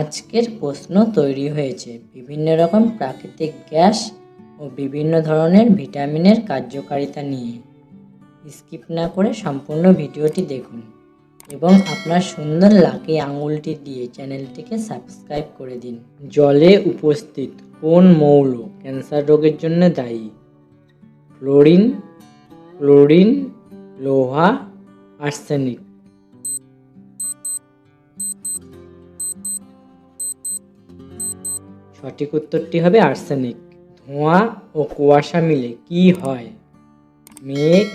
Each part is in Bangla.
আজকের প্রশ্ন তৈরি হয়েছে বিভিন্ন রকম প্রাকৃতিক গ্যাস ও বিভিন্ন ধরনের ভিটামিনের কার্যকারিতা নিয়ে। স্কিপ না করে সম্পূর্ণ ভিডিওটি দেখুন এবং আপনার সুন্দর লাকি আঙুলটি দিয়ে চ্যানেলটিকে সাবস্ক্রাইব করে দিন। জলে উপস্থিত কোন মৌল ক্যান্সার রোগের জন্য দায়ী? ফ্লোরিন, ক্লোরিন, লোহা, আর্সেনিক। সঠিক উত্তরটি হবে আর্সেনিক। ধোঁয়া ও কুয়াশা মিলে কি হয়? মেঘ,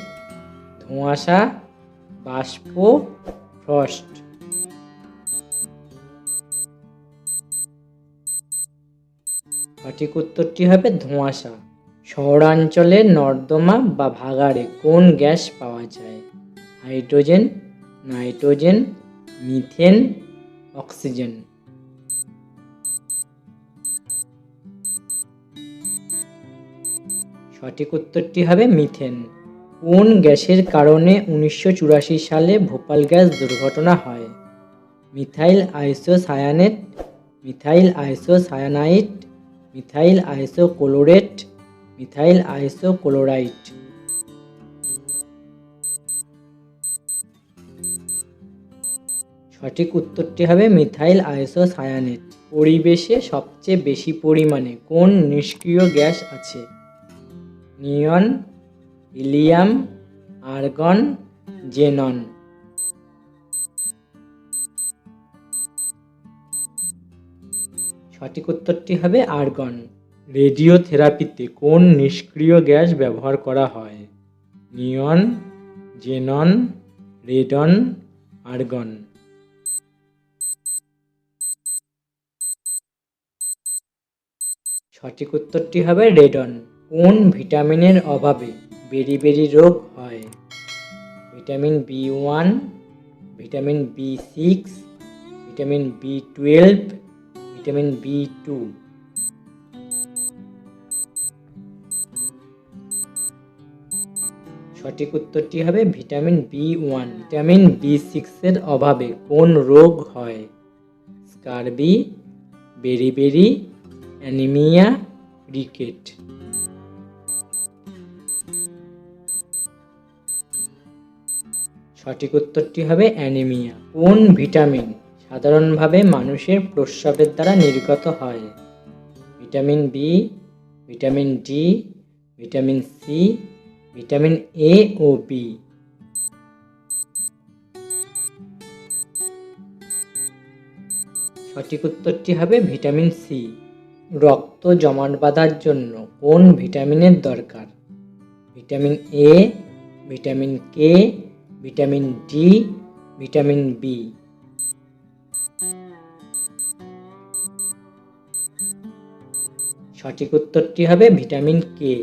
ধোঁয়াশা, বাষ্প, ফ্রস্ট। সঠিক উত্তরটি হবে ধোঁয়াশা। শহরাঞ্চলে নর্দমা বা ভাগাড়ে কোন গ্যাস পাওয়া যায়? Hydrogen, nitrogen, methane, oxygen. সঠিক উত্তরটি হবে মিথেন। কোন গ্যাসের কারণে 1984 সালে ভোপাল গ্যাস দুর্ঘটনা হয়? Methyl isocyanate, methyl isocyanite, methyl isochlorate, methyl isochlorite. সঠিক উত্তরটি হবে মিথাইল আইসোসায়ানেট। পরিবেশে সবচেয়ে বেশি পরিমাণে কোন নিষ্ক্রিয় গ্যাস আছে? নিয়ন, হিলিয়াম, আর্গন, জেনন। সঠিক উত্তরটি হবে আর্গন। রেডিওথেরাপিতে কোন নিষ্ক্রিয় গ্যাস ব্যবহার করা হয়? নিয়ন, জেনন, রেডন, আর্গন। সঠিক উত্তরটি হবে রেডন। কোন ভিটামিনের অভাবে বেরি রোগ হয়? Vitamin B1, vitamin B6, vitamin B12, vitamin B2। সঠিক উত্তরটি হবে ভিটামিন B1। ভিটামিন B6 এর অভাবে কোন রোগ হয়? স্কারবি, বেরি, অ্যানিমিয়া, রিকেট। সঠিক উত্তরটি হবে অ্যানিমিয়া। কোন ভিটামিন সাধারণভাবে মানুষের প্রস্রাবের দ্বারা নির্গত হয়? Vitamin B, vitamin D, vitamin C, vitamin A ও বি। সঠিক উত্তরটি হবে ভিটামিন সি। রক্ত জমাট বাঁধার জন্য কোন ভিটামিনের দরকার? Vitamin A, vitamin K, vitamin D, vitamin B. সঠিক উত্তরটি হবে ভিটামিন কে।